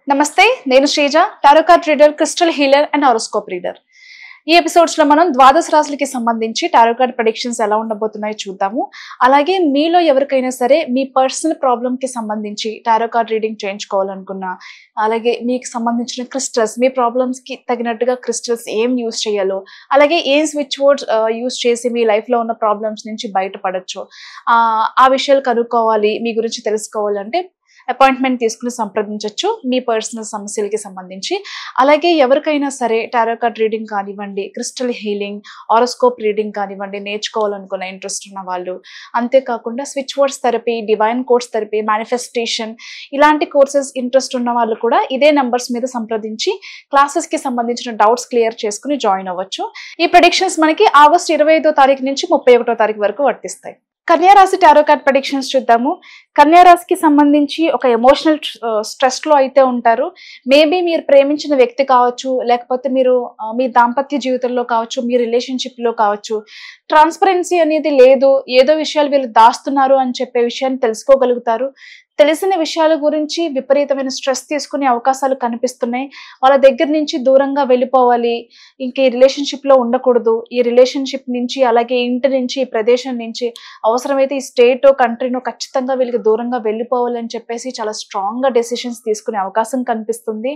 నమస్తే, నేను Sreeja, tarot card reader, crystal healer and horoscope reader. ఈ ఎపిసోడ్స్ లో మనం ద్వాదశ రాశులకి సంబంధించి టారో కార్డ్ ప్రెడిక్షన్స్ ఎలా ఉండబోతున్నాయో చూద్దాము. అలాగే మీలో ఎవరికైనా సరే మీ పర్సనల్ ప్రాబ్లమ్ కి సంబంధించి టారో కార్డ్ రీడింగ్ చేయించుకోవాలనుకున్నా, అలాగే మీకు సంబంధించిన క్రిస్టల్స్, మీ ప్రాబ్లమ్స్ కి తగినట్టుగా క్రిస్టల్స్ ఏం యూజ్ చేయాలో, అలాగే ఏం స్విచ్ వర్డ్స్ యూజ్ చేసి మీ లైఫ్ లో ఉన్న ప్రాబ్లమ్స్ నుంచి బయటపడచ్చు, ఆ విషయాలు కనుక్కోవాలి, మీ గురించి తెలుసుకోవాలంటే అపాయింట్మెంట్ తీసుకుని సంప్రదించవచ్చు మీ పర్సనల్ సమస్యలకి సంబంధించి. అలాగే ఎవరికైనా సరే టారో కార్డ్ రీడింగ్ కానివ్వండి, క్రిస్టల్ హీలింగ్, హారోస్కోప్ రీడింగ్ కానివ్వండి నేర్చుకోవాలనుకున్న ఇంట్రెస్ట్ ఉన్న వాళ్ళు, అంతేకాకుండా switch words therapy, divine course therapy, manifestation ఇలాంటి కోర్సెస్ ఇంట్రెస్ట్ ఉన్న వాళ్ళు కూడా ఇదే నంబర్స్ మీద సంప్రదించి క్లాసెస్ కి సంబంధించిన డౌట్స్ క్లియర్ చేసుకుని జాయిన్ అవ్వచ్చు. ఈ ప్రెడిక్షన్స్ మనకి ఆగస్టు 25వ తారీఖు నుంచి 31వ తారీఖు వరకు వర్తిస్తాయి. కన్యా రాశి టారో కార్డ్ ప్రెడిక్షన్స్ చూద్దాము. కన్యా రాశికి సంబంధించి ఒక ఎమోషనల్ స్ట్రెస్ లో అయితే ఉంటారు. మేబీ మీరు ప్రేమించిన వ్యక్తి కావచ్చు, లేకపోతే మీరు మీ దాంపత్య జీవితంలో కావచ్చు, మీ రిలేషన్షిప్ లో కావచ్చు, ట్రాన్స్పరెన్సీ అనేది లేదు, ఏదో విషయాలు వీళ్ళు దాస్తున్నారు అని చెప్పే విషయాన్ని తెలుసుకోగలుగుతారు. తెలిసిన విషయాల గురించి విపరీతమైన స్ట్రెస్ తీసుకునే అవకాశాలు కనిపిస్తున్నాయి. వాళ్ళ దగ్గర నుంచి దూరంగా వెళ్ళిపోవాలి, ఇంక ఈ రిలేషన్షిప్ లో ఉండకూడదు, ఈ రిలేషన్షిప్ నుంచి, అలాగే ఇంటి నుంచి, ఈ ప్రదేశం నుంచి, అవసరమైతే ఈ స్టేట్ కంట్రీనో ఖచ్చితంగా వీళ్ళకి దూరంగా వెళ్ళిపోవాలని చెప్పేసి చాలా స్ట్రాంగ్ గా డెసిషన్స్ తీసుకునే అవకాశం కనిపిస్తుంది.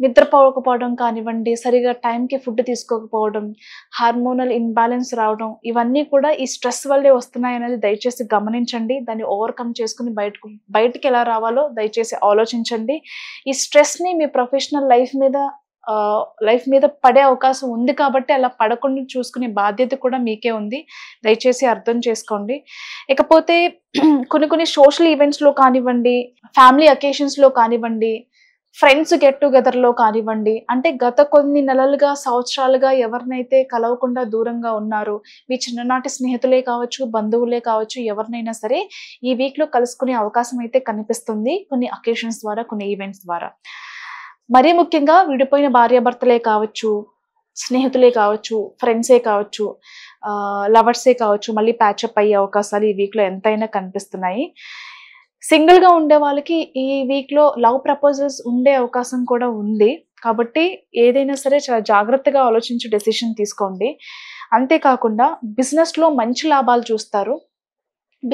నిద్రపోకపోవడం కానివ్వండి, సరిగా టైంకి ఫుడ్ తీసుకోకపోవడం, హార్మోనల్ ఇన్బ్యాలెన్స్ రావడం, ఇవన్నీ కూడా ఈ స్ట్రెస్ వల్లే వస్తున్నాయి అనేది దయచేసి గమనించండి. దాన్ని ఓవర్కమ్ చేసుకుని బయటికి ఎలా రావాలో దయచేసి ఆలోచించండి. ఈ స్ట్రెస్ ని మీ ప్రొఫెషనల్ లైఫ్ మీద పడే అవకాశం ఉంది కాబట్టి అలా పడకుండా చూసుకునే బాధ్యత కూడా మీకే ఉంది. దయచేసి అర్థం చేసుకోండి. ఇకపోతే కొన్ని సోషల్ ఈవెంట్స్ లో కానివ్వండి, ఫ్యామిలీ అకేషన్స్ లో కానివ్వండి, ఫ్రెండ్స్ గెట్ టుగెదర్ లో కానివ్వండి, అంటే గత కొన్ని నెలలుగా, సంవత్సరాలుగా ఎవరినైతే కలవకుండా దూరంగా ఉన్నారో, మీ చిన్ననాటి స్నేహితులే కావచ్చు, బంధువులే కావచ్చు, ఎవరినైనా సరే ఈ వీక్ లో కలుసుకునే అవకాశం అయితే కనిపిస్తుంది. కొన్ని అకేషన్స్ ద్వారా, కొన్ని ఈవెంట్స్ ద్వారా. మరీ ముఖ్యంగా విడిపోయిన భార్యాభర్తలే కావచ్చు, స్నేహితులే కావచ్చు, ఫ్రెండ్సే కావచ్చు, లవర్సే కావచ్చు, మళ్ళీ ప్యాచప్ అయ్యే అవకాశాలు ఈ వీక్ లో ఎంతైనా కనిపిస్తున్నాయి. సింగిల్ గా ఉండే వాళ్ళకి ఈ వీక్ లో లవ్ ప్రపోజల్స్ ఉండే అవకాశం కూడా ఉంది. కాబట్టి ఏదైనా సరే చాలా జాగ్రత్తగా ఆలోచించి డెసిషన్ తీసుకోండి. అంతేకాకుండా బిజినెస్ లో మంచి లాభాలు చూస్తారు.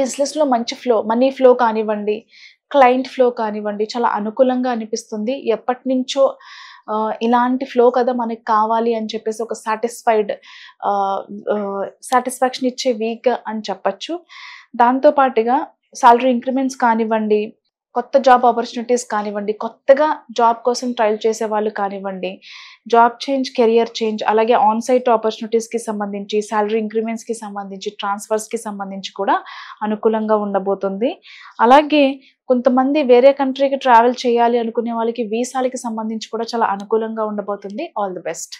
బిజినెస్ లో మంచి మనీ ఫ్లో కానివ్వండి, క్లయింట్ ఫ్లో కానివ్వండి చాలా అనుకూలంగా అనిపిస్తుంది. ఎప్పటి నుంచో ఇలాంటి ఫ్లో కదా మనకి కావాలి అని చెప్పేసి ఒక సాటిస్ఫాక్షన్ ఇచ్చే వీక్ అని చెప్పచ్చు. దాంతో పాటుగా సాలరీ ఇంక్రిమెంట్స్ కానివ్వండి, కొత్త జాబ్ ఆపర్చునిటీస్ కానివ్వండి, కొత్తగా జాబ్ కోసం ట్రయల్ చేసే వాళ్ళు కానివ్వండి, జాబ్ చేంజ్, కెరియర్ చేంజ్, అలాగే ఆన్ సైట్ ఆపర్చునిటీస్కి సంబంధించి, సాలరీ ఇంక్రిమెంట్స్కి సంబంధించి, ట్రాన్స్ఫర్స్కి సంబంధించి కూడా అనుకూలంగా ఉండబోతుంది. అలాగే కొంతమంది వేరే కంట్రీకి ట్రావెల్ చేయాలి అనుకునే వాళ్ళకి వీసాలకి సంబంధించి కూడా చాలా అనుకూలంగా ఉండబోతుంది. All the best.